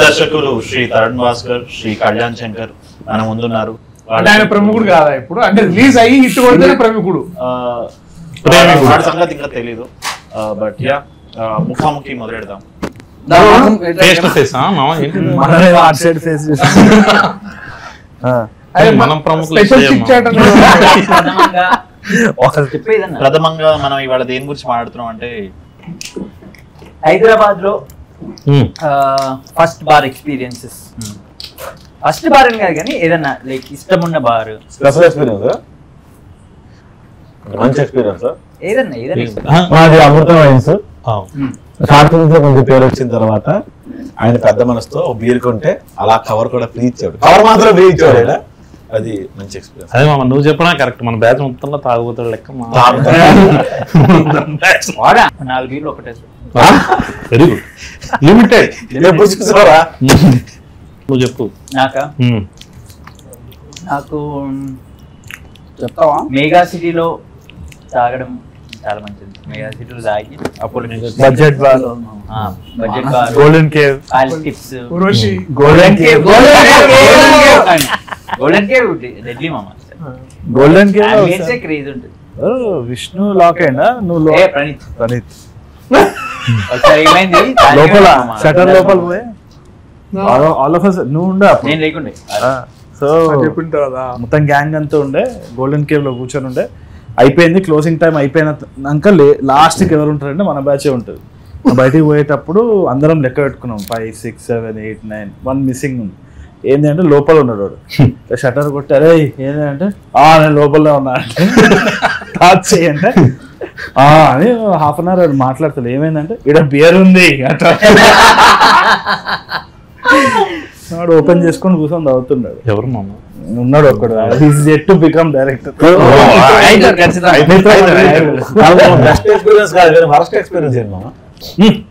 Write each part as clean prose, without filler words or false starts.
దర్శకులు శ్రీ తరుణ్ భాస్కర్, శ్రీ కళ్యాణ్ శంకర్ మన ముందున్నారు. ఆయన ప్రముఖుడు కాదా ఇప్పుడు, అంటే రిలీజ్ అయ్యి హిట్ కొడితేనే ప్రముఖుడు. వాడి సంగతి ఇంకా తెలీదు. బట్ యా, ముఖాముఖి మొదలెడదాం. ప్రథమంగా మనం ఇవాళ దేని గురించి మాట్లాడుతున్నాం అంటే హైదరాబాద్ లో first bar experiences. First bar అని కాదు కానీ ఏదన్నా లైక్ ఇష్టం ఉన్న బార్, స్పెషల్ ఎక్స్పీరియన్స్, మంచి ఎక్స్పీరియన్స్ ఏదన్నా మాది అమృతం వైన్స్. కాన్ఫిడెన్స్ కొంచెం పేరు వచ్చిన తర్వాత ఆయన పెద్ద మనసుతో బీర్ కొంటే అలా కవర్ కూడా ఫ్రీ ఇచ్చాడు. కవర్ మాత్రం ఫ్రీ ఇచ్చాడు. అది మంచి ఎక్స్పీరియన్స్. అదే మామ నువ్వు చెప్పినా కరెక్ట్. మన బ్యాచ్ మొత్తంలో తాగుతాడు లెక్క. 4 బీర్లు ఒకటే. Very good. లిమిటెడ్. నువ్వు చెప్పు. నాకు చెప్తావా? మెగా సిటీలో తాగడం చాలా మంచిది. మెగా సిటీలో తాగి అప్పుడు budget bar, golden cave, tips, golden cave, golden cave readily మామ. గోల్డెన్ కేవ్ క్రేజ్ ఉంటుంది. విష్ణు లాక్ అయినా నువ్వు ప్రణీత్ లోపల షటర్ లోపల పోయి ఆల్ ఆఫ్ us నువ్వు ఉండే అప్పుడు నేను లేకుండే. సో మొత్తం గ్యాంగ్ అంతా ఉండే గోల్డెన్ కేవ్ లో కూర్చొని ఉండే. అయిపోయింది క్లోజింగ్ టైం అయిపోయినాక లాస్ట్కి ఎవరు ఉంటారంటే మన బ్యాచే ఉంటుంది. బయటికి పోయేటప్పుడు అందరం లెక్క పెట్టుకున్నాం 5, 6, 7, 8, 9, 1 మిస్సింగ్ ఉంది. ఏంటి అంటే లోపల ఉన్నాడు వాడు. షటర్ కొట్టి అరే ఏంటంటే నేను లోపలనే ఉన్నా అంటే టాచ్ చేయంటే అని హాఫ్ అన్ అవర్ మాట్లాడతాడు. ఏమైందంటే ఇక్కడ బియర్ ఉంది అట్లా వాడు ఓపెన్ చేసుకొని కూర్చొని తాగుతున్నాడు. ఎవరు మామ ఉన్నాడు ఒక్కడు. yet to become director.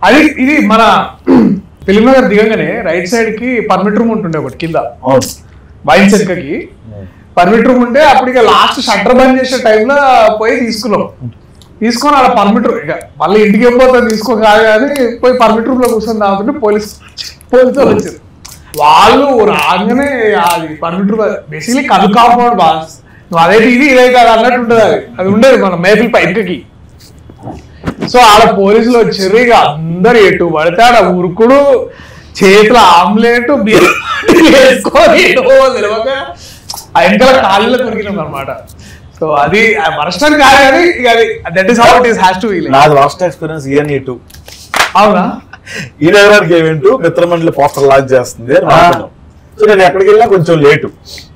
అది ఇది మన ఫిల్మ్ నగర్ దిగంగానే రైట్ సైడ్ కి పర్మిట్ రూమ్ ఉంటుండే ఒకటి కింద వైన్ సెన్కకి పర్మిట్ రూమ్ ఉంటే అప్పుడు ఇక లాస్ట్ షట్టర్ బంద్ చేసే టైంలో పోయి తీసుకొని అలా పర్మిట్ రూమ్ ఇక మళ్ళీ ఇంటికి వెళ్ళిపోతాను తీసుకో కాదు కానీ పోయి పర్మిట్ రూమ్ లో కూర్చొని తాగుతుంటే పోలీసులు వచ్చారు. వాళ్ళు రాగానే అది పర్మిట్ రూమ్ బేసిక్లీ కలు కాంపౌండ్ బాస్ నువ్వు అదైతే ఇదే కాదు అన్నట్టు ఉంటుంది. అది ఉండేది మన మేఫిల్ పైకి. సో ఆడ పోలీసులు వచ్చారు. ఇక అందరు ఎటు పడితే ఆడ ఉరుకుడు, చేతుల ఆమ్లెట్ వేసుకొని వెనకాల కాళ్ళలో కొరికినాం అనమాట. సో అది వర్స్ట్ అని కాదు కానీ that is how it is has to be. నాది వర్స్ట్ ఎక్స్పీరియన్స్ ENE2. అవునా? ఈ నగరానికి ఈవెంట్ మిత్రమండలి పోస్టర్ లాంచ్ చేస్తుంది. సో నేను ఎక్కడికి వెళ్ళినా కొంచెం లేటు.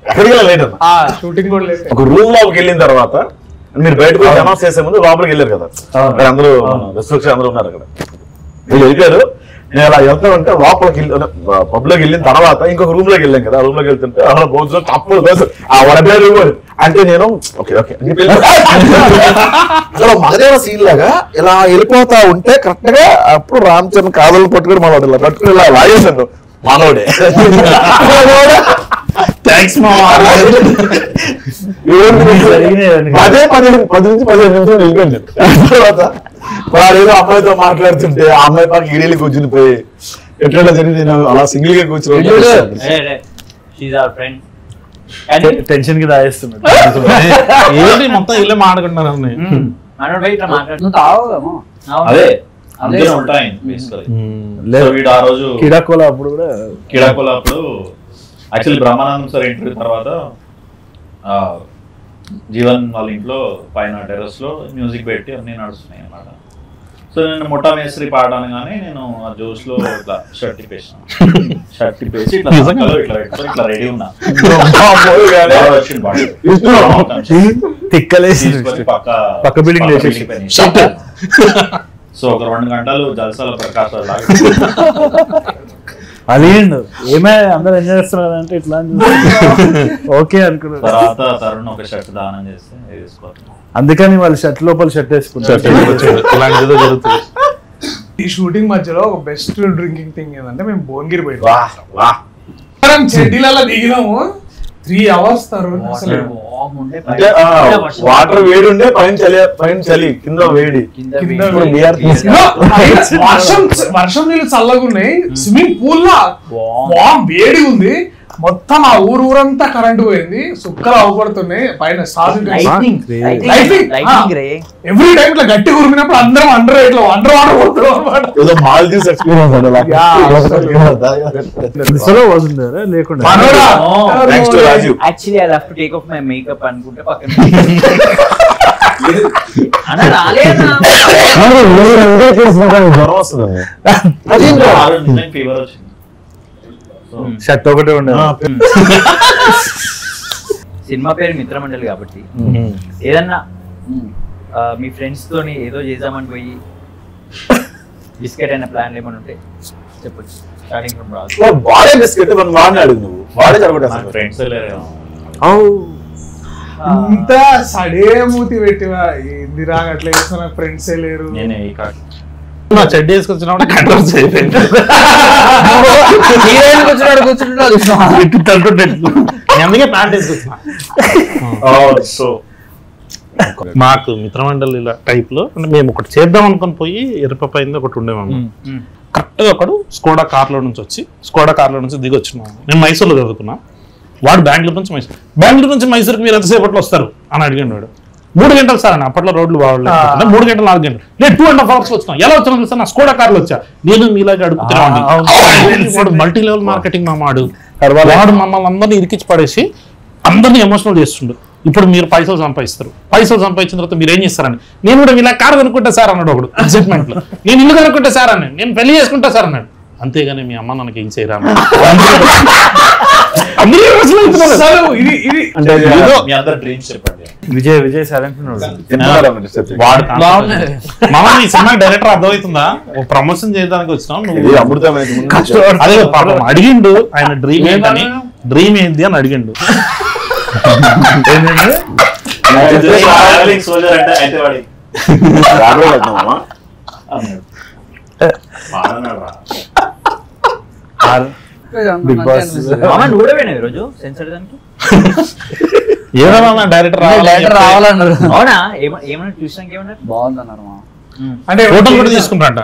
ఎక్కడికి వెళ్ళా లేట్ అన్న షూటింగ్ కూడా లేట్. ఒక రూమ్ లోకి వెళ్ళిన తర్వాత మీరు బయటకు అనౌన్స్ చేసే ముందు లోపలికి వెళ్ళారు కదా, అందరూ రెస్ట్రిక్షన్ అందరూ ఉన్నారు అక్కడ. మీరు వెళ్ళారు. నేను అలా వెళ్తా ఉంటే లోపలికి పబ్ లోకి వెళ్ళిన తర్వాత ఇంకొక రూమ్ లోకి వెళ్ళాం కదా. ఆ రూమ్ లోకి వెళ్తుంటే భోజనం తప్పుడు వడబేరు అంటే నేను ఓకే మగదేవ సీన్ లాగా ఇలా వెళ్ళిపోతా ఉంటే కరెక్ట్ గా అప్పుడు రామచంద్ర కాదలు పట్టుకుని మనోడు ఇలా పట్టుకుని ఇలా లాగేసాను మనోడే. అదే 10 నుంచి 15 నిమిషాలు వెళ్ళిపోయింది. తర్వాత వాడు ఏదో అమ్మాయితో మాట్లాడుతుంటే ఆ అమ్మాయి పక్క ఈడేళ్ళు కూర్చుని పోయి ఎట్లా జరిగింది అలా సింగిల్ గా కూర్చుని టెన్షన్ కి దాయేస్తున్నాడు. ఏంటి మొత్తం ఇల్లే మాట్లాడుకుంటున్నారు. అదే ఉంటాయి. ఆ రోజు కిడాకోలా అప్పుడు కూడా యాక్చువల్లీ బ్రహ్మానందం సార్ ఇంటర్వ్యూ తర్వాత జీవన్ వాళ్ళ ఇంట్లో పైన టెర్రస్ లో మ్యూజిక్ పెట్టి అన్ని నడుస్తున్నాయి అన్నమాట. సో నేను మొట్టా మేస్త్రి పాడగానే నేను ఆ జోష్ లో ఇట్లా షర్ట్ తిప్పేసి ఇట్లా ఇట్లా రెడీ ఉన్నా. పక్క బిల్డింగ్ సో ఒక 2 గంటలు జల్సాల ప్రకాశాలు లాగా అది ఏమే అందరు ఎంజాయ్ చేస్తున్నారు అంటే ఇట్లా ఓకే అనుకున్నారు. తర్వాత తరుణ్ ఒక షర్ట్ దానం చేస్తే అందుకని వాళ్ళు షర్ట్ లోపల షర్ట్ వేసుకుంటారు. ఈ షూటింగ్ మధ్యలో ఒక బెస్ట్ డ్రింకింగ్ థింగ్ ఏంటంటే మేము భువనగిరి పోయినాం. చెడ్డీలలో దిగినాము 3 hours తరుణ్ అసలు ఉండే అంటే వాటర్ వేడి ఉండే పైన చలి కింద వేడి. వర్షం నీళ్ళు చల్లగా ఉన్నాయి, స్విమ్మింగ్ పూల్ లా వేడి ఉంది, మొత్తం ఆ ఊరంతా కరెంట్ పోయింది, సుక్కలు అవపడుతున్నాయి పైన. ఎవ్రీ టైం ఇట్లా గట్టి ఉరిమినప్పుడు అందరం అండర్ వాటర్ పోతున్నాం అనమాట. మాల్దీవ్స్ ఎక్స్పీరియన్స్ లేకుండా actually I have to take off my makeup అనుకుంటే పక్కన జ్వరం వస్తుంది. ఫీవర్ వచ్చింది, షర్ట్ ఒకటే ఉండే. సినిమా పేరు మిత్రమండలి కాబట్టి ఏదన్నా మీ ఫ్రెండ్స్ తోని ఏదో చేద్దామని పోయి బిస్కెట్ అయిన ప్లాన్ ఏమైనా ఉంటే చెప్పొచ్చు. స్టార్టింగ్ ఫ్రమ్ రాజు. వాడే బిస్కెట్ మనం వాడిని అడుగు, నువ్వు వాడే జరగదు. ఫ్రెండ్స్ ఇంత సడే మూతి పెట్టివా ఏందిరా అట్లా చేసిన నాకు ఫ్రెండ్సే లేరు. నేనే నా చెడ్డ వేసుకొచ్చినప్పుడు కంట్రోల్ అయిపోయింది. అందుకే ప్యాంట్ వేసుకొచ్చిన. సో మాకు మిత్రమండలి ఇలా టైప్ లో అంటే మేము ఒకటి చేద్దాం అనుకుని పోయి ఎరుపైంది ఒకటి ఉండేవాము. కరెక్ట్ గా ఒకడు స్కోడా కార్లో నుంచి దిగి వచ్చినాము. నేను మైసూర్లో చదువుకున్నా, వాడు బెంగళూరు నుంచి మైసూర్కి మీరు ఎంతసేపట్లో వస్తారు అని అడిగాడు. వాడు 3 గంటలు సార్ అని, అప్పట్లో రోడ్లు బాగోలేదు, 3 గంటలు 4 గంటలు, నేను 2.5 hours వచ్చినా. ఎలా వచ్చినా సార్, నా స్కోడా కార్లో వచ్చా. నేను మీలాగా అడుగుతున్నాను. మల్టీ లెవెల్ మార్కెటింగ్ మామాడు, వాడు మమ్మల్ని అందరినీ ఇరికిచ్చి పడేసి అందరినీ ఎమోషనల్ చేస్తుండు. ఇప్పుడు మీరు పైసలు సంపాదించిన తర్వాత మీరు ఏం చేస్తారని, నేను కూడా ఇలా కారు కొనుక్కుంటా సార్ అన్నాడు ఒకడు ఎగ్జైట్మెంట్ లో. నేను ఇల్లు కొనుక్కుంటా సార్ అన్నాడు, నేను పెళ్లి చేసుకుంటా సార్ అన్నాడు. అంతేగాని మీ అమ్మ నాకు ఏం చేయరా విజయ్ సైలెంట్ సినిమా డైరెక్టర్ అర్థమవుతుందా, ప్రమోషన్ చేయడానికి వచ్చినావు నువ్వు. అదే పాపం అడిగిండు ఆయన డ్రీమ్ ఏంటని, డ్రీమ్ ఏంటి అని అడిగిండు. బిగ్ బాస్ ఏమన్నా డైరెక్టర్ రావాలన్నారు. అవునా, ఏమన్నా చూసాక ఏమన్నా బాగుందన్నారు అంటే ఫోటోలు కూడా తీసుకుంటారంట.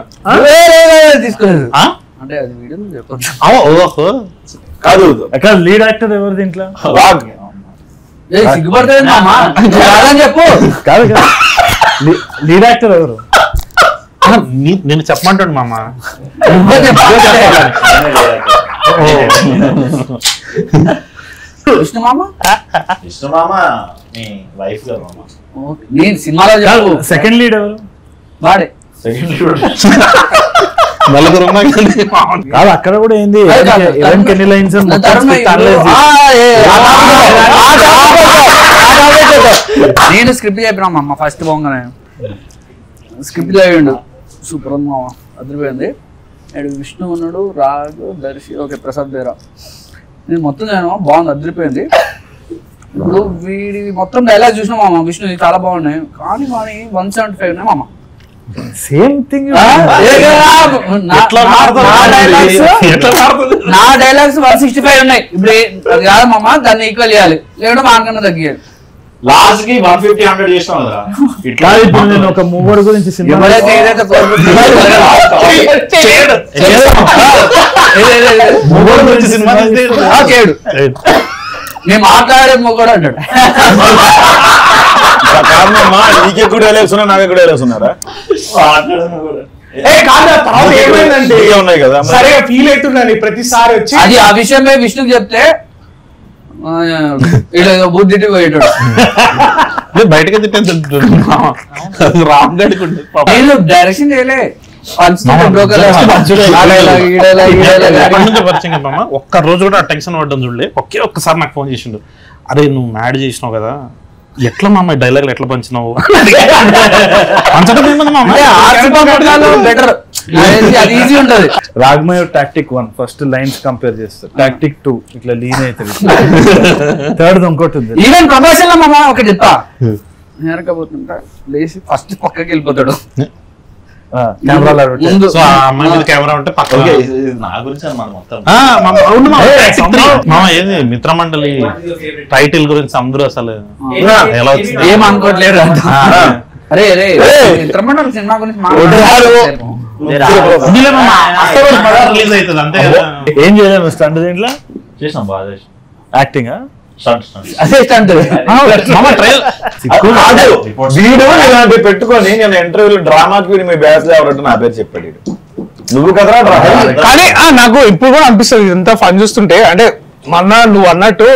తీసుకోలేదు అంటే అది వీడియో చెప్పొచ్చు కాదు. అక్కడ లీడ్ యాక్టర్ ఎవరు దీంట్లో? సిగ్గుపడుతుంది చెప్పు. కాదు లీడ్ యాక్టర్ ఎవరు? నేను చెప్పమంటాడు మామ. విష్ణు మామ మీ వైఫ్ గారు మామ. నేను సినిమాలో చెప్పు. సెకండ్ లీడ్ ఎవరు? వాడే. నలుగురు కాదు అక్కడ కూడా ఏంది ఎన్ని లైన్స్ నేను స్క్రిప్ట్ చెప్పినా అమ్మ ఫస్ట్ పోగానే స్క్రిప్ట్ చదివిండు సూపర్ ఉంది మామ అదిరిపోయింది. విష్ణు ఉన్నాడు, రాజు, దర్శి, ఓకే ప్రసాద్ బేరా, నేను మొత్తం చదివినా బాగుంది అదిరిపోయింది. ఇప్పుడు వీడి మొత్తం డైలాగ్ చూసినా మామ విష్ణు చాలా బాగున్నాయి, కానీ 175 ఉన్నాయి మామ. Same thing. నా డైలాగ్స్ 165 ఉన్నాయి. ఇప్పుడు అది కాదు మామ, దాన్ని ఈక్వల్ చేయాలి, లేదంటే మార్కన్నా తగ్గియాలి. లాస్ట్ కి 150-100 చేసినాం కదా. ఇట్లా ఇప్పుడు నేను ఒక మూవర్ గురించి నేను మాట్లాడే మొగడు అంటాడు. నీకే కూడా డైలాగ్స్ ఉన్నా, నాకే కూడా డైలాగ్స్ ఉన్నారా? ఏమైందంటే ఉన్నాయి కదా, సరిగా ఫీల్ అవుతున్నాను ప్రతిసారి వచ్చి. అది ఆ విషయమే విష్ణుకి చెప్తే ఏదో బుద్ధి పోయేటాడు. బయటకి డైరెక్షన్ చేయలే. ఒక్క రోజు కూడా టెన్షన్ పడ్డం చూడలే. ఒక్కసారి నాకు ఫోన్ చేసిండు, అరే నువ్వు మ్యాడ్ చేసినావు కదా, ఎట్లా మామ డైలాగులు ఎట్లా పంచినావు? రాగమయ టాక్టిక్ 1 ఫస్ట్ లైన్స్ కంపేర్ చేస్తారు, టాక్టిక్ 2 ఇట్లా లీన్ అవుతుంది, థర్డ్ ఇంకోటి ఉంది. ఈవెన్ ప్రమోషన్ లో మామ ఒకటి చెప్తా, నేరకపోతుంటా లేచి ఫస్ట్ పక్కకి వెళ్ళిపోతాడు, కెమెరాలో ముందు సో ఆ అమ్మాయి మీద కెమెరా ఉంటే పక్కన నా గురించి అనమాట మొత్తం. ఏది మిత్రమండలి టైటిల్ గురించి అందరూ అసలు ఎలా వచ్చింది ఏమనుకోవట్లేదు అరే అరే మిత్రమండలి సినిమా గురించి రిలీజ్ అవుతుంది అంతే కదా. ఏం చేయలేము స్టంట్ దీంట్లో చేసాం బాగా చేసాం. యాక్టింగ్ అదే స్టంట్ వీడు ఇలాంటి పెట్టుకొని నేను ఇంటర్వ్యూలో డ్రామాకి మీ బ్యాచ్ ఎవరంటే నా పేరు చెప్పాడు వీడు. నువ్వు కదరా డ్రామా. కానీ నాకు ఇప్పుడు కూడా అనిపిస్తుంది ఇదంతా ఫన్ చూస్తుంటే. అంటే మొన్న నువ్వు అన్నట్టు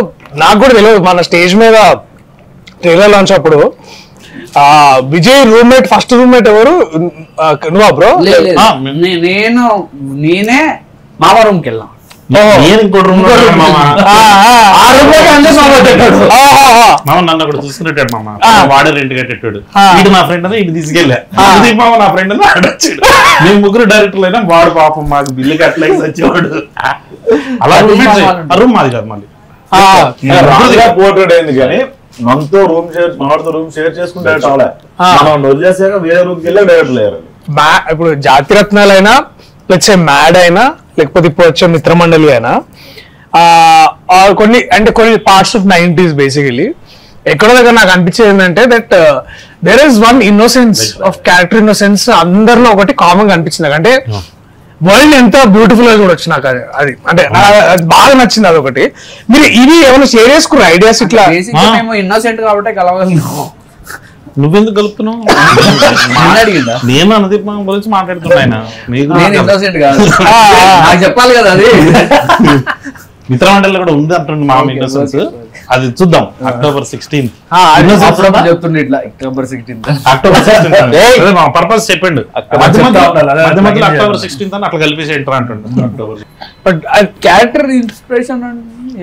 నాకు కూడా తెలియదు, మన స్టేజ్ మీద ట్రైలర్ లాంచ్ అప్పుడు విజయ్ రూమ్మేట్ ఫస్ట్ రూమ్మేట్ ఎవరు నువ్వా బ్రో? నేనే మామ రూమ్ కి వెళ్ళాం. నేను ఇంకోటి రూమ్ నన్ను అక్కడ చూసుకునేటాడు మామ. వాడే రెంట్ కట్టేటాడు. వీడు నా ఫ్రెండ్ అని ఇటు తీసుకెళ్ళా. మామ నా ఫ్రెండ్ అని ఆడొచ్చాడు. మేము ముగ్గురు డైరెక్టర్లు అయినా వాడు పాపం మాకు బిల్లు కట్టలేసి వచ్చేవాడు. అలా రూమ్ మాది కాదు మళ్ళీ పోర్ట్రేట్ అయింది కానీ మనతో రూమ్ షేర్ చేసుకుంటే మనం వదిలేసాక వేరే రూమ్కి వెళ్ళి డైరెక్టర్ లేరు. ఇప్పుడు జాతిరత్నాలైనా లేకపోతే మ్యాడ్ అయినా లేకపోతే ఇప్పుడు వచ్చే మిత్రమండలి అయినా కొన్ని పార్ట్స్ ఆఫ్ 90s బేసికలీ ఎక్కడో దగ్గర నాకు అనిపించేది ఏంటంటే that there is one innocence of character innocence అందరిలో ఒకటి కామన్ గా అనిపించింది. అంటే వరల్డ్ ఎంత బ్యూటిఫుల్ గా చూడొచ్చు నాకు అది. అంటే అది బాగా నచ్చింది అదొకటి. మీరు ఇవి ఏమైనా షేర్ చేసుకున్న ఐడియాస్ ఇట్లా? మేము ఇన్నోసెంట్ కాబట్టి కలవగలను. నువ్వెందుకు కలుపుతున్నావు? నేను అనుదీప్ గురించి మాట్లాడుతున్నా. చెప్పాలి కదా అది. మిత్రమండలిలో కూడా ఉంది అంటుండే మా ఇన్నోసెన్స్. అది చూద్దాం అక్టోబర్ 16th చెప్తుండే ఇట్లా అక్టోబర్ 16th పర్పస్ చెప్పండి. అక్టోబర్ 16th అని అట్లా కలిపేసి ఎంటర్ అంటుండే. బట్ క్యారెక్టర్ ఇన్స్పిరేషన్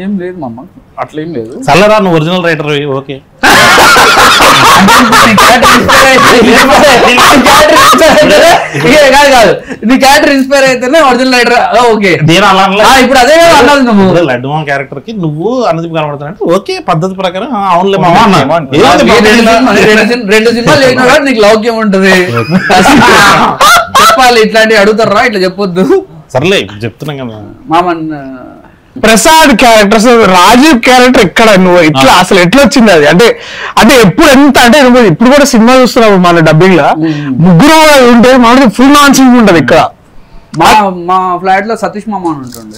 ఏం లేదు మమ్మ, అట్లా ఏం లేదు. చల్లరా నువ్వు ఒరిజినల్ రైటర్ ఓకే. కాదు నీ క్యారెక్టర్ ఇన్స్పైర్ అయితేనే ఒరిజినల్ రైటర్ ఓకే. ఇప్పుడు అదే అన్నది నువ్వు లడ్డు మామ క్యారెక్టర్ కి నువ్వు అనుదీప్ కనబడుతున్నట్టు ఓకే పద్ధతి ప్రకారం అవునులే మామ. 2 సినిమాలు చేసినా కూడా నీకు లౌక్యం ఉంటది. చెప్పాలి ఇట్లాంటివి అడుగుతారా, ఇట్లా చెప్పొద్దు. సర్లే చెప్తున్నాం కదా మామన్. ప్రసాద్ క్యారెక్టర్, రాజీవ్ క్యారెక్టర్ ఎక్కడ నువ్వు ఇట్లా అసలు ఎట్లా వచ్చింది అది? అంటే ఎప్పుడు ఎంత అంటే నువ్వు ఇప్పుడు కూడా సినిమా చూస్తున్నావు మన డబ్బింగ్ లా ముగ్గురు ఉంటే మనకి ఫుల్ నాన్ సింగ్ ఉంటది ఇక్కడ. మా ఫ్లాట్ లో సతీష్ మామ అని ఉంటుండే.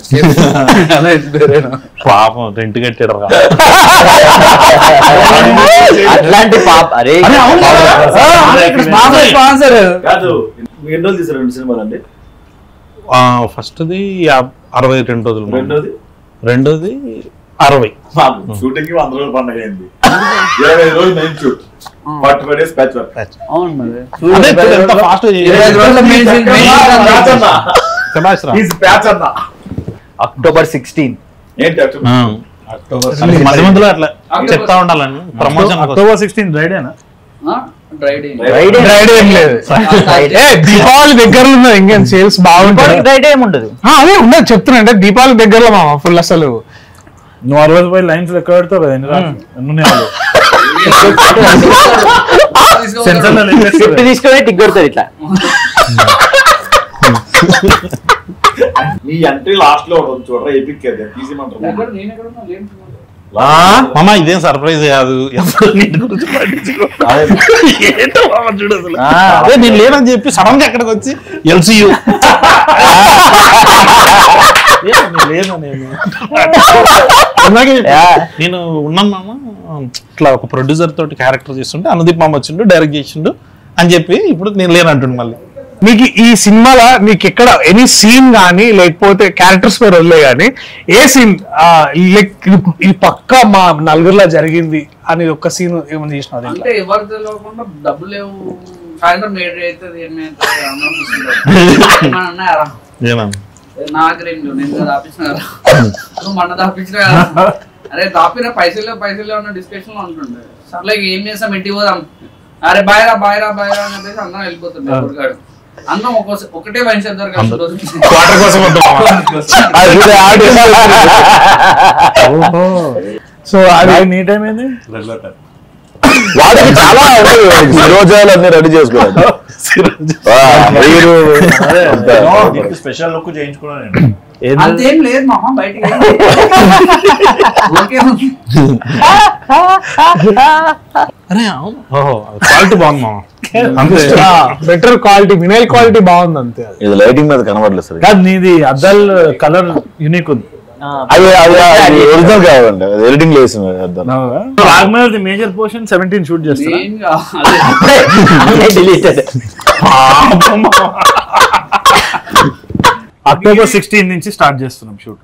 పాపం రెంట్ కట్టాడు అట్లాంటి పాప. అరే స్పాన్సర్ కాదు. ఎన్ని రోజులు తీసారు 2 సినిమాలు అండి? ఫస్ట్ది 62 రోజులు, రెండోది 60. షూటింగ్ 100 రోజులు పండుగ అయింది. 25 రోజులు main shoot, 45 days patch work. October 16 ఏంటి మధ్య మధ్యలో అట్లా చెప్తా ఉండాలని ప్రమోషన్. అక్టోబర్ 16 రైడేనా? దీపావళి దగ్గరలో ఉన్నది ఇంకేం సేల్స్ బాగుంటుంది. అదే ఉన్నది చెప్తున్నా. అంటే దీపావళి దగ్గరలో మామ ఫుల్ అసలు నువ్వు 60 రూపాయలు లైన్స్ లెక్క పెడతావు కదా. తీసుకునే టిక్ కొడతారు ఇట్లా. నీ ఎంట్రీ లాస్ట్ లో చూడరా ఎపిక్ తీసిమంటారు. మామ ఇదేం సర్ప్రైజ్ కాదు. అదే నేను లేనని చెప్పి సడన్ గా ఎక్కడికి వచ్చి ఎల్సియు నేను ఉన్నాను మామ. ఇట్లా ఒక ప్రొడ్యూసర్ తోటి క్యారెక్టర్ చేస్తుంటే అనుదీప్ మామ వచ్చిండు డైరెక్ట్ చేసిండు అని చెప్పి ఇప్పుడు నేను లేనంటుండు. మళ్ళీ మీకు ఈ సినిమాలో మీకు ఎక్కడ ఎనీ సీన్ కానీ లేకపోతే క్యారెక్టర్స్ పేరు వదిలే కానీ ఏ సీన్ ఇది పక్కా మా నలుగురిలో జరిగింది అని ఒక సీన్ ఏమైనా చేసిన? అంటే ఎవరు తెలియకుండా డబ్బులు లేవు, సాయంత్రం లేట్ అవుతుంది నాగరేం నేను దాపించిన కదా, నువ్వు మొన్న దాపించిన కదా. అరే దాపిన పైసలు ఉన్న డిస్కషన్ లో ఉంటుండే. సర్లే ఏం చేస్తాం ఇంటికి పోదాం, అరే బాయ్రా బాయ్రా బాయ్రా అని చెప్పేసి అందరం వెళ్ళిపోతుండే. ఎవరికాడు అన్నం ఒకటే వైన్ షాప్ దగ్గర సో అది నీ టైం ఏంది? వాడికి చాలా రోజాలు అన్ని రెడీ చేసుకోవాలి. స్పెషల్ లుక్ చేయించుకున్నాను. అంతేం లేదు మామ, బయటికి ఓకే. అరే ఓహో క్వాలిటీ బాగుంది మామ. అంతే బెటర్ క్వాలిటీ, వినైల్ క్వాలిటీ బాగుంది అంతే. ఇది లైటింగ్ మీద కనబడలేదు సార్. కాదు నీది అద్దాలు కలర్ యూనిక్ ఉంది. అది ఒరిజినల్ కావాలండి, అది ఎడిటింగ్ లో వేసిన అద్దం. రాగమల్ మేజర్ పోర్షన్ 17 షూట్ చేస్తారు. అక్టోబర్ 16 నుంచి స్టార్ట్ చేస్తున్నాం షూట్.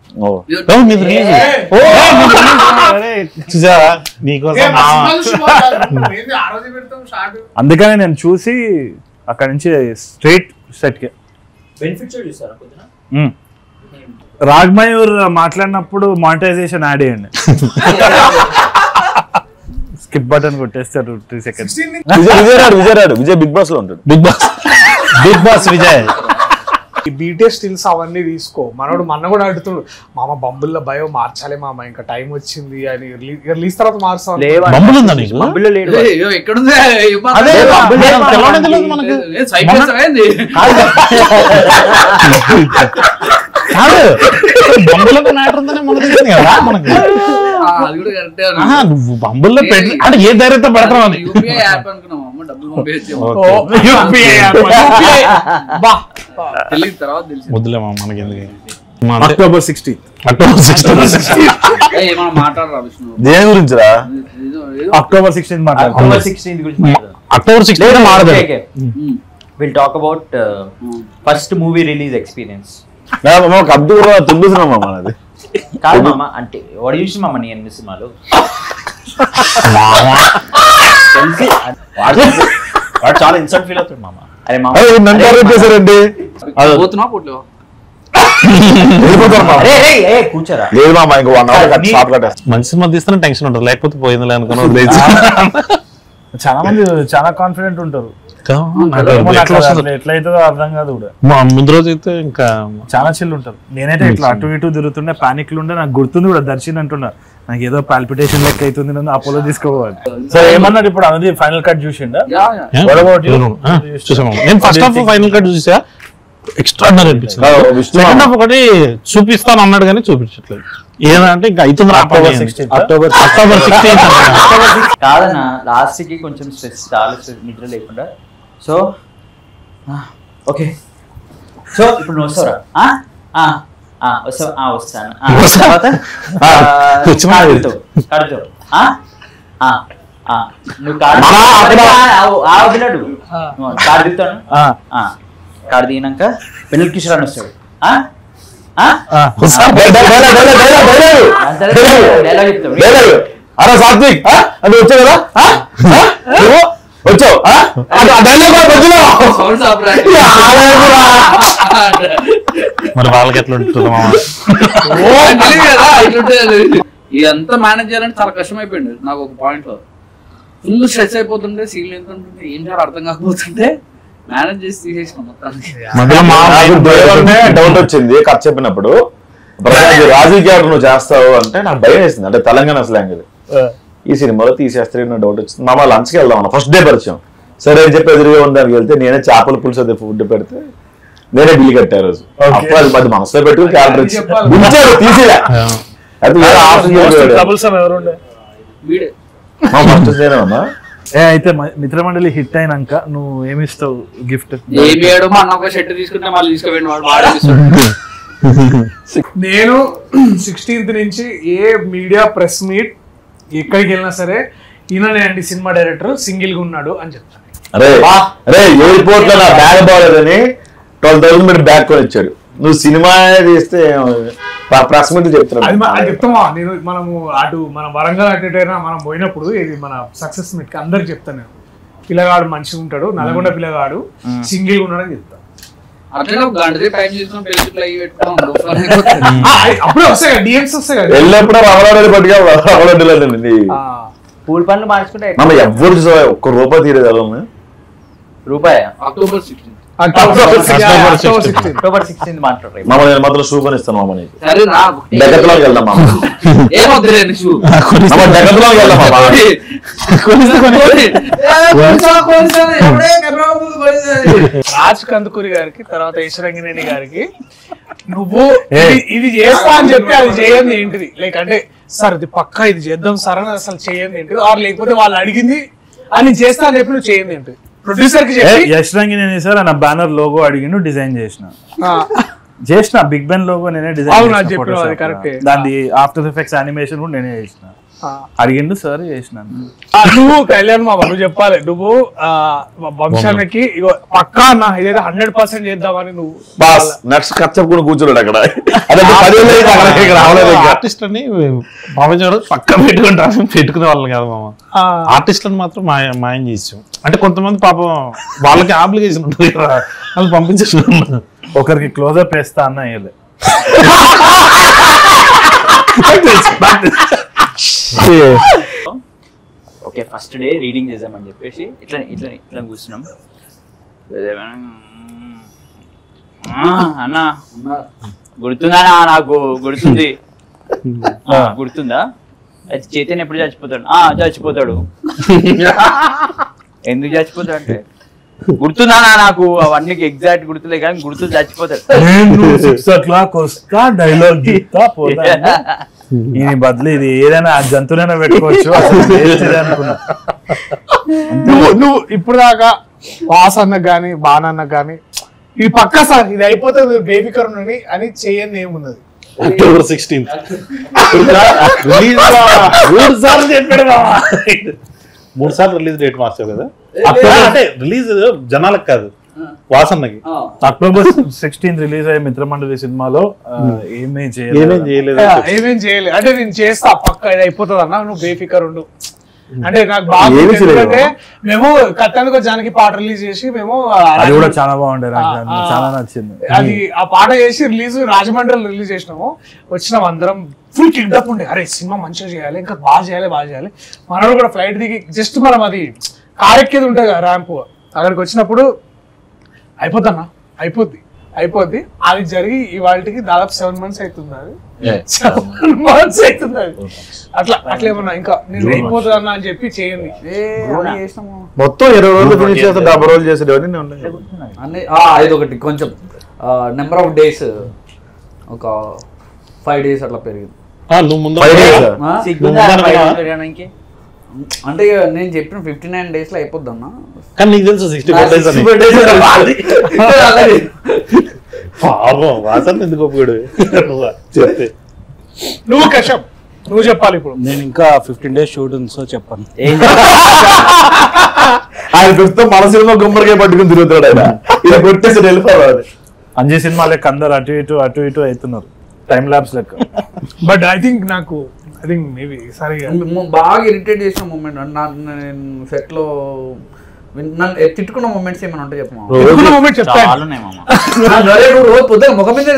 అందుకనే నేను చూసి అక్కడ నుంచి స్ట్రైట్ సెట్ కి రాగ్మయూర్ మాట్లాడినప్పుడు మానిటైజేషన్ యాడ్ చేయండి. స్కిప్ బటన్ కొట్టేస్తారు 3 seconds. విజయ్ బిగ్ బాస్ లో ఉంటాడు. Big boss Vijay. ఈ బీటీఎస్ స్టిల్స్ అవన్నీ తీసుకో. మనోడు మొన్న కూడా అడుగుతున్నాడు, మామ బంబుల్లో భయం మార్చాలి మామ, ఇంకా టైం వచ్చింది అని. రిలీజ్ తర్వాత మార్చాలి. బంబులు ఉందా నీకు? బంబుల్లో లేడు. ఎక్కడుంది బంబులకు మ్యాటర్ ఉందని మనకు తెలియదు కదా మనకి. అది కూడా కరెక్టే. నువ్వు బంబుల్లో పెట్టి అంటే ఏ ధైర్యంతో పెడతావు అని. యూపీఐ యాప్ అనుకున్నాం, డబ్బులు పంపించే తర్వాత తెలిసి వద్దులేమా మనకి ఎందుకు. అక్టోబర్ 16 ఏమన్నా మాట్లాడరా విష్ణు? దేని గురించి రా? అక్టోబర్ 16 మాట్లాడుతున్నాం. అక్టోబర్ 16 గురించి మాట్లాడదాం. అక్టోబర్ 16 మాడదు. Will talk about first movie release experience. అబ్దుల్ తుండుతున్నాం మనది కాదు మామ, అంటే వాడు చూసి మామ నీ ఎన్ని సినిమాలు వాడు చాలా ఇన్సల్ట్ ఫీల్ అవుతాడు మామ. అరే మామ చేశారండి. పోతున్నా పోట్లో కూర్చోరా. లేదు మామ, ఇంకో 1 hour షాప్ కట్టేస్తాం. మంచి సినిమా తీస్తేనే టెన్షన్ ఉంటుంది, లేకపోతే పోయిందిలే అనుకున్నా. చాలా మంది చాలా కాన్ఫిడెంట్ ఉంటారు. ఎట్లయితుందో అర్థం కాదు కూడా. ముందు రోజు అయితే ఇంకా చాలా చిల్లు ఉంటారు. నేనైతే ఇట్లా అటు ఇటు తిరుగుతుండే, పానిక్లు ఉండే. నాకు గుర్తుంది కూడా, దర్శన్ అంటున్నా నాకు ఏదో పాల్పిటేషన్ లెక్క అవుతుంది, నన్ను అపోలో తీసుకోవాలి. సో ఏమన్నాడు ఇప్పుడు? అది ఫైనల్ కట్ చూసిండా? చూసాము. నేను ఫస్ట్ హాఫ్ ఫైనల్ కట్ చూసా, ఎక్స్ట్రాడినరీ అనిపించింది. సెకండ్ హాఫ్ ఒకటి చూపిస్తాను అన్నాడు కానీ చూపించట్లేదు. ఏదంటే ఇంకా అవుతుంది. అక్టోబర్ 16 కాదన్నా, లాస్ట్ కి కొంచెం స్ట్రెస్, చాలా స్ట్రెస్, నిద్ర లేకుండా. సో ఓకే, సో ఇప్పుడు నువ్వు వస్తారా? వస్తాను. తర్వాత నువ్వు కార్ దిగుతాను. కార్ దిగినాక పెళ్ళి కిషోర్ అని వస్తాడు. డైలాగ్ చెప్తాడు. అరే సాత్విక్ అది వచ్చావు కదా, వచ్చావు మరి వాళ్ళకి ఎట్లా ఉంటుంది మామ? ఇదంతా మేనేజ్ చేయాలంటే చాలా కష్టం అయిపోయింది నాకు. ఒక పాయింట్ లో ఫుల్ స్ట్రెస్ అయిపోతుంటే, సీన్ ఎంత ఉంటుంటే, ఏం చేయాలి అర్థం కాకపోతుంటే మేనేజ్ చేసి తీసేసిన మొత్తానికి. డౌట్ వచ్చింది కథ చెప్పినప్పుడు, రాజీ క్యారెక్టర్ నువ్వు చేస్తావు అంటే నాకు భయం వేసింది. అంటే తెలంగాణ స్లాంగ్ ఇది. ఈ సినిమాలో తీసేస్తే డౌట్ వచ్చింది. మామ లంచ్కి వెళ్దాం అన్న, ఫస్ట్ డే పరిచయం. సరే అని చెప్పి ఎదురుగా ఉండడానికి వెళ్తే నేనే చేపల పులుసు అదే ఫుడ్ పెడితే నేనే బిల్లు కట్టా రోజు. అప్పుడు అది మధ్య మనసులో పెట్టుకుని క్యారెక్టర్ తీసేదా అయితే మిత్రమండలి హిట్ అయినాక నువ్వు ఏమిస్తావు గిఫ్ట్? ఏమి ఒక షర్ట్ తీసుకుంటే మళ్ళీ తీసుకుపోయింది వాడు. నేను 16th నుంచి ఏ మీడియా ప్రెస్ మీట్ ఎక్కడికి వెళ్ళినా సరే, ఈయననే అండి సినిమా డైరెక్టర్, సింగిల్ గా ఉన్నాడు అని చెప్తాను. అరే ఎయిర్పోర్ట్ లో నా బ్యాగ్ బాగాలేదని 12,000 మీరు బ్యాగ్ కొని ఇచ్చాడు. నువ్వు సినిమా తీస్తే ప్రెస్ మీట్ చెప్తున్నావు. అది చెప్తామా నేను? మనము అటు మన వరంగల్ అటైనా మనం పోయినప్పుడు, ఇది మన సక్సెస్ మీట్ కి అందరికి చెప్తాను నేను, పిల్లగాడు మంచిగా ఉంటాడు, నల్గొండ పిల్లగాడు సింగిల్ గా ఉన్నాడు అని చెప్తాను. అప్పుడే వస్తాయి డిఎమ్స్ వస్తాయి కదా, వెళ్ళినప్పుడు రవలాడేది పట్టుగా రవలాడలేదండి. పూల్ పనులు మార్చుకుంటే ఎవరు ఒక్క రూపాయి తీరేది ఎలా రూపాయి. October 16 October 16. అక్టోబర్ 16 మాట్లాడరు. మామ నేను మాత్రం షూ కొనిస్తాను మామ నీకు. సరే రా డెకత్లాన్కి వెళ్దాం మామ. ఏమొద్దులే షూ మామ డెకత్లాన్కి వెళ్దాం మామ. రాజ్ కందుకూరి గారికి తర్వాత ఈశ్వరంగినేని గారికి నువ్వు ఇది చేస్తా అని చెప్పి అది చేయండి ఏంటిది లైక్ అంటే సార్ ఇది పక్కా ఇది చేద్దాం సార్ అని అసలు చేయండి ఏంటిది ఆర్ లేకపోతే వాళ్ళు అడిగింది అని చేస్తా అని చెప్పి నువ్వు చేయండి ఏంటిది ప్రొడ్యూసర్ కి చెప్పి యష్ రంగినేని సార్ నా బ్యానర్ లోగో అడిగిండు డిజైన్ చేసిన బిగ్ బెన్ లోగో నేనే అవును, అది చెప్పినావు, అది కరెక్టే. దాని ఆఫ్టర్ ఎఫెక్ట్స్ యానిమేషన్ కూడా నేనే చేసిన అడిగిండు సార్ చేసినాను. నువ్వు కళ్యాణ్ మామ నువ్వు చెప్పాలి నువ్వు వంశానికి ఇగో పక్కా అన్న ఇదైతే 100% చేద్దామని నువ్వు బాస్ నెక్స్ట్ కచ్చప్పుడు కూర్చున్నాడు అక్కడ. అదే ఆర్టిస్ట్ అని మామూలు పక్క పెట్టుకునే వాళ్ళని కదా మామ. ఆర్టిస్ట్లను మాత్రం మాయం చేసాం. అంటే కొంతమంది పాపం వాళ్ళకి ఆబ్లిగేషన్ ఉంటుంది కదా, వాళ్ళు పంపించేసిన ఒకరికి క్లోజప్ వేస్తా అన్న వేయలే. ఓకే ఫస్ట్ డే రీడింగ్ చేద్దామని చెప్పేసి ఇట్లా ఇట్లా ఇట్లా కూర్చున్నాం. అన్న గుర్తుందా నాకు గుర్తుంది. గుర్తుందా అయితే చైతన్య ఎప్పుడు చచ్చిపోతాడు? చచ్చిపోతాడు. ఎందుకు చచ్చిపోతాడు అంటే గుర్తుందా నాకు అవన్నీ ఎగ్జాక్ట్ గుర్తులే కానీ గుర్తు చచ్చిపోతాడు. నేను 6 o'clock వస్తా డైలాగ్ గీతా పోతా. ఈ బదులు ఇది ఏదైనా జంతువులైనా పెట్టుకోవచ్చు అనుకున్నా. నువ్వు ఇప్పుడు దాకా వాస్ అన్నకు గానీ బాణన్నకు గానీ ఇది పక్కా సార్ ఇది అయిపోతుంది బేబీ కరుణని అని చేయండి ఏమున్నది. October 16th రిలీజ్ 3 సార్లు చెప్పాడు మామ. 3 సార్లు రిలీజ్ డేట్ మార్చావు కదా. అంటే రిలీజ్ జనాలకు కాదు వాసన్నకి. October 16 రిలీజ్ అయ్యే మిత్రమండలి సినిమాలో ఏమేం చేయలేదు. అంటే నేను చేస్తా పక్కా ఇది అయిపోతుంది అన్న నువ్వు బేఫికర్ ఉండు అంటే నాకు బాగా ఎందుకంటే మేము కట్టానికి జానకి పాట రిలీజ్ చేసి మేము అది కూడా చాలా బాగుండే చాలా నచ్చింది. అది ఆ పాట చేసి రిలీజ్ రాజమండ్రిలో రిలీజ్ చేసినాము. వచ్చినాం అందరం ఫుల్ కిడ్నాప్ ఉండే అరే సినిమా మంచిగా చేయాలి ఇంకా బాగా చేయాలి మనోడు కూడా ఫ్లైట్ దిగి జస్ట్ మనం అది కారెక్కేది ఉంటుంది కదా ర్యాంప్ అక్కడికి వచ్చినప్పుడు అయిపోద్ది అది జరిగి ఇవాళకి దాదాపు 7 months అవుతుంది. అది 7 months అవుతుంది. అది అట్లా ఏమన్నా ఇంకా నేను అయిపోతుంది అన్న అని చెప్పి చేయండి. మొత్తం 20 రోజులు ఫినిష్ చేస్తే 70 రోజులు చేసేది ఇది ఒకటి కొంచెం నెంబర్ ఆఫ్ డేస్ ఒక 5 days అట్లా పెరిగింది. అంటే నేను చెప్పిన 59 days లో అయిపోద్ది అన్న. కానీ నీకు తెలుసు 64 days అని. వాసన ఎందుకు ఒప్పుకోడు చెప్తే నువ్వు కషం నువ్వు చెప్పాలి. ఇప్పుడు నేను ఇంకా 15 days షూట్ ఉంది సో చెప్పాను. ఆయన ప్రస్తుతం మన సినిమా గుమ్మడికాయ పట్టుకుని తిరుగుతాడు. ఆయన ఇలా కొట్టేసి వెళ్ళిపోవాలి. అంజీ సినిమా లెక్క అందరు అటు ఇటు అవుతున్నారు టైం ల్యాబ్స్ లెక్క. బట్ ఐ థింక్ మేబీ సరిగా బాగా ఇరిటేట్ చేసిన మూమెంట్ నేను సెట్ లో నన్ను తిట్టుకున్న మూమెంట్స్ ఏమైనా ఉంటాయి చెప్పమా? ముఖం మీద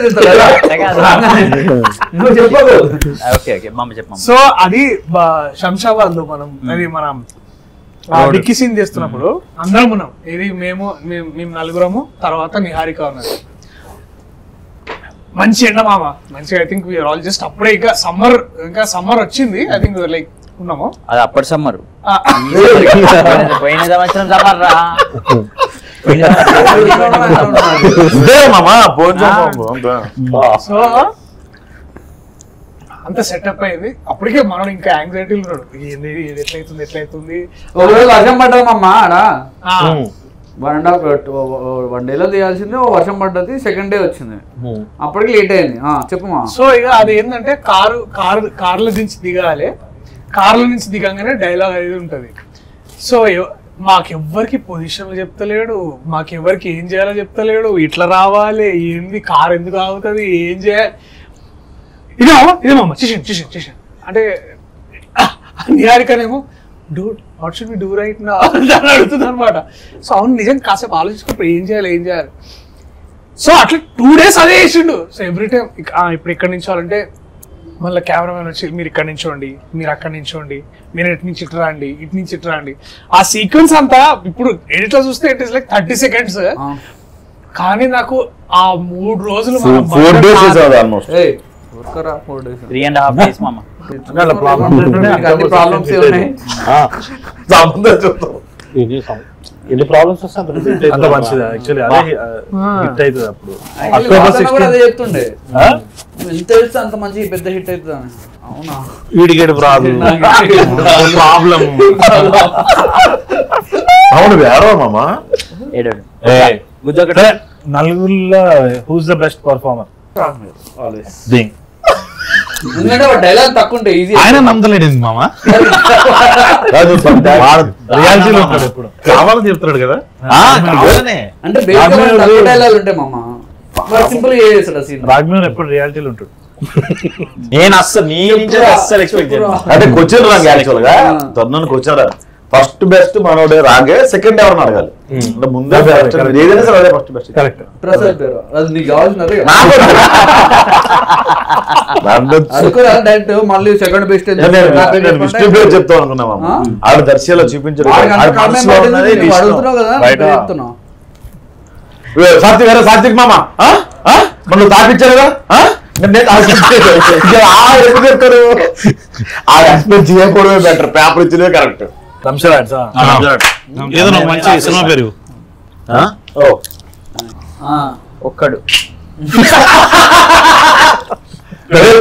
సో అది శంషాబాద్ లో మనం డిక్కీ సీన్ చేస్తున్నప్పుడు అందరం ఉన్నాం. ఇది మేము నలుగురము తర్వాత నిహారిక ఉన్నది. మంచి ఎండ మామ మంచిగా I think we are all just అప్పుడే ఇంకా సమ్మర్ వచ్చింది. ఐ థింక్ లైక్ ఉన్నాము అది అప్పటి సమ్మర్ పోయిన సంవత్సరం సమ్మర్ రా. సో అంత సెటప్ అయింది. అప్పటికే మనం ఇంకా యాంగ్జైటీలు ఉన్నాడు ఎట్లయితుంది. వర్షం పడ్డదమ్మా ఆడ 1 day లో తీయాల్సింది వర్షం పడ్డది. సెకండ్ డే వచ్చింది అప్పటికి లేట్ అయింది. చెప్పమా. సో ఇక అది ఏంటంటే కార్ల నుంచి దిగాలి. కార్ల నుంచి దిగంగానే డైలాగ్ అనేది ఉంటది. సో మాకెవ్వరికి పొజిషన్లు చెప్తలేడు, మాకెవ్వరికి ఏం చేయాలో చెప్తలేడు. ఇట్లా రావాలి ఏంది కార్ ఎందుకు ఆగుతుంది ఏం చేయాలి ఇదేమమ్మ చేసాను అంటే నిహారికనేమో dude what should we do right now అని అడుగుతుంది అనమాట. సో అవును నిజం కాసేపు ఆలోచించుకున్నప్పుడు ఏం చేయాలి. సో అట్లా 2 days అదే వేసిండు. సో ఎవ్రీ టైం ఇప్పుడు ఇక్కడ నుంచోవాలంటే మళ్ళీ కెమెరామెన్ వచ్చి మీరు ఇక్కడ నించోండి, మీరు అక్కడ నించోండి, మీరు ఇటు నుంచి ఇటు రండి. ఆ సీక్వెన్స్ అంతా ఇప్పుడు ఎడిట్లో చూస్తే ఇట్ ఈస్ లైక్ 30 seconds. కానీ నాకు ఆ 3 రోజులు 4 days చేసేది ఆల్మోస్ట్. 4 days 3.5 days మామ. ప్రాబ్లమ్స్ ఉన్నాయి. ఎన్ని ప్రాబ్లమ్స్ వస్తాయి అంత మంచిది యాక్చువల్లీ అదే హిట్ అవుతుంది అప్పుడు. అక్టోబర్ కూడా అదే చెప్తుండే, ఎంత తెలుసు అంత మంచి పెద్ద హిట్ అవుతుంది అని. అవునా? వీడికేడు ప్రాబ్లం. అవును వేరే మామ. ఏడాడు నలుగురిలో హూస్ ద బెస్ట్ పర్ఫార్మర్? ఎందుకంటే డైలాగ్ తక్కువ ఉంటే ఈజీ. ఆయన నమ్మలేడు మామ, రియాలిటీలో ఉంటాడు ఎప్పుడు కావాలని చెప్తున్నాడు కదా. అంటే తక్కువ డైలాగ్ ఉంటాయి మామ, సింపుల్ గా చేస్తాడు సీన్. రాఘవేంద్ర ఎప్పుడు రియాలిటీలో ఉంటాడు. నేను అస్సలు నీ నుంచి అస్సలు ఎక్స్పెక్ట్ చేయను. అంటే క్వశ్చన్ రాంగ్ యాక్చువల్ గా తొందరని క్వశ్చన్ రాదు. ఫస్ట్ బెస్ట్ మనోడే రాగే, సెకండ్ ఎవరిని అడగాలి. అంటే ముందే ఏదైనా సరే అదే ఫస్ట్ బెస్ట్. కరెక్ట్. ప్రసాద్ పేరు అది నీకు కావాల్సినది మళ్ళీ సెకండ్ బెస్ట్ విష్ణు పేరు చెప్తాం అనుకున్నామా? ఆవిడ దర్శిలో చూపించారు. అడుగుతున్నావు కదా చెప్తున్నావు. సాత్విక్ మామ మనం తాపించారు కదా, ఎప్పుడు చెప్తారు? ఆ ఎక్స్పెక్ట్ చేయకపోవడమే బెటర్, పేపర్ ఇచ్చినవే కరెక్ట్. ఏదో మంచి సినిమా పేరు ఒక్కడు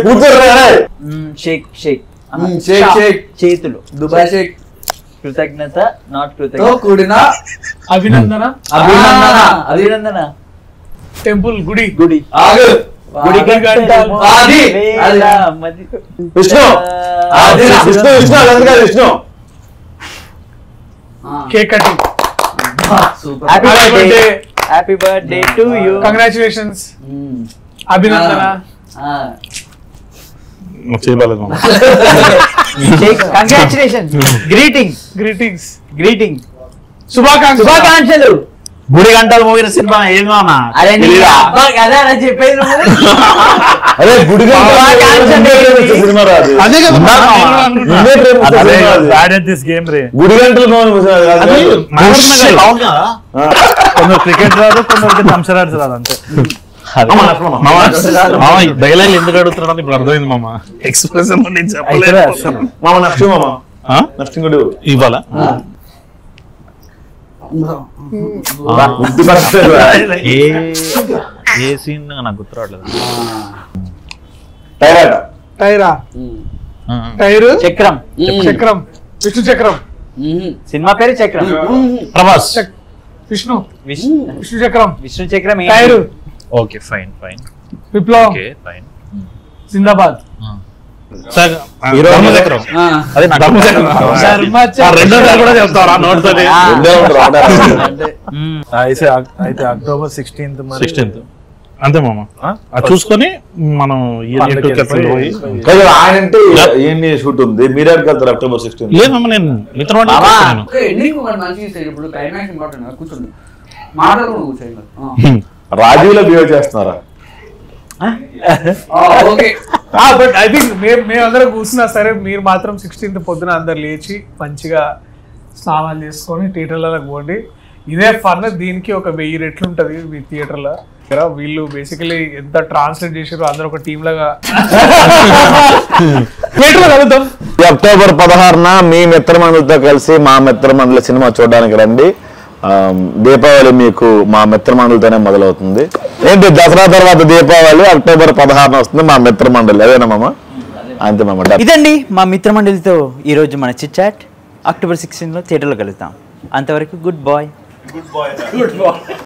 కూర్చోరు. షేక్ షేక్ షేక్ షేక్ చేతులు దుబాయ్ షేక్ కృతజ్ఞత నాట్ కృతజ్ఞత కూడిన అభినందన అభినందన టెంపుల్ గుడి గుడి ఆగు గుడి అది విష్ణు విష్ణు విష్ణు అది కాదు Vishnu. Cake cutting. Happy birthday to you. Congratulations. అభినందన. చేయలేదు మామ. కంగ్రాచులేషన్. Greetings greetings. గ్రీటింగ్ శుభాకాంక్షలు. గుడి గంటలు మోగిన సినిమా ఏం మామా? అరే అదే అలా చెప్పేది అదే గుడి సినిమా రాదు. గుడి గంటలు కొందరు క్రికెట్ రాదు, కొందరికి థమ్సరాడ్స్ రాదు అంతే. డైలాగ్ ఎందుకు అడుగుతున్నాడు ఇప్పుడు అర్థమైంది మామ. ఎక్స్ప్రెషన్ నేను చెప్పలేదు మామ. నెక్స్ట్ మామ నెక్స్ట్ గుడి ఇవ్వాలా? ఏ సీన్ నాకు గుర్తు రావట్లేదు. టైరా టైరు చక్రం చక్రం విష్ణు చక్రం. సినిమా పేరు చక్రం. Prabhas Vishnu Vishnu Vishnu Chakram. Vishnu Chakram tyre okay fine fine విప్లవం. Okay fine. జిందాబాద్. అయితే అక్టోబర్ 16th అంతే మామ. అది చూసుకొని మనం ఆయన అంటే ఏంటి షూట్ ఉంది, మీరేకి వెళ్తారు అక్టోబర్ 16? లేదమ్మా నేను మిత్రవాడి రాజీవ్లో బిహేవ్ చేస్తున్నారా? బట్ ఐ థింక్ మేమందరం కూర్చున్నా సరే, మీరు మాత్రం 16th పొద్దున అందరు లేచి మంచిగా స్నానాలు చేసుకొని థియేటర్లకు పోండి. ఇదే ఫన్. దీనికి ఒక 1000 రెట్లు ఉంటది మీ థియేటర్లో. వీళ్ళు బేసికలీ ఎంత ట్రాన్స్లేట్ చేసారో అందరూ ఒక టీమ్ లాగా థియేటర్లో కలుద్దాం. అక్టోబర్ 16న మీ మిత్రమండలితో కలిసి మా మిత్రమండలి సినిమా చూడడానికి రండి. దీపావళి మీకు మా మిత్రమండలితోనే మొదలవుతుంది. ఏంటి దసరా తర్వాత దీపావళి అక్టోబర్ 16న వస్తుంది మా మిత్రమండలి. అదేనా మామ? అంతే మామ. ఇదండి మా మిత్రమండలితో ఈరోజు మన చిట్ చాట్. అక్టోబర్ 16లో థియేటర్లో కలుద్దాం. అంతవరకు గుడ్ బాయ్.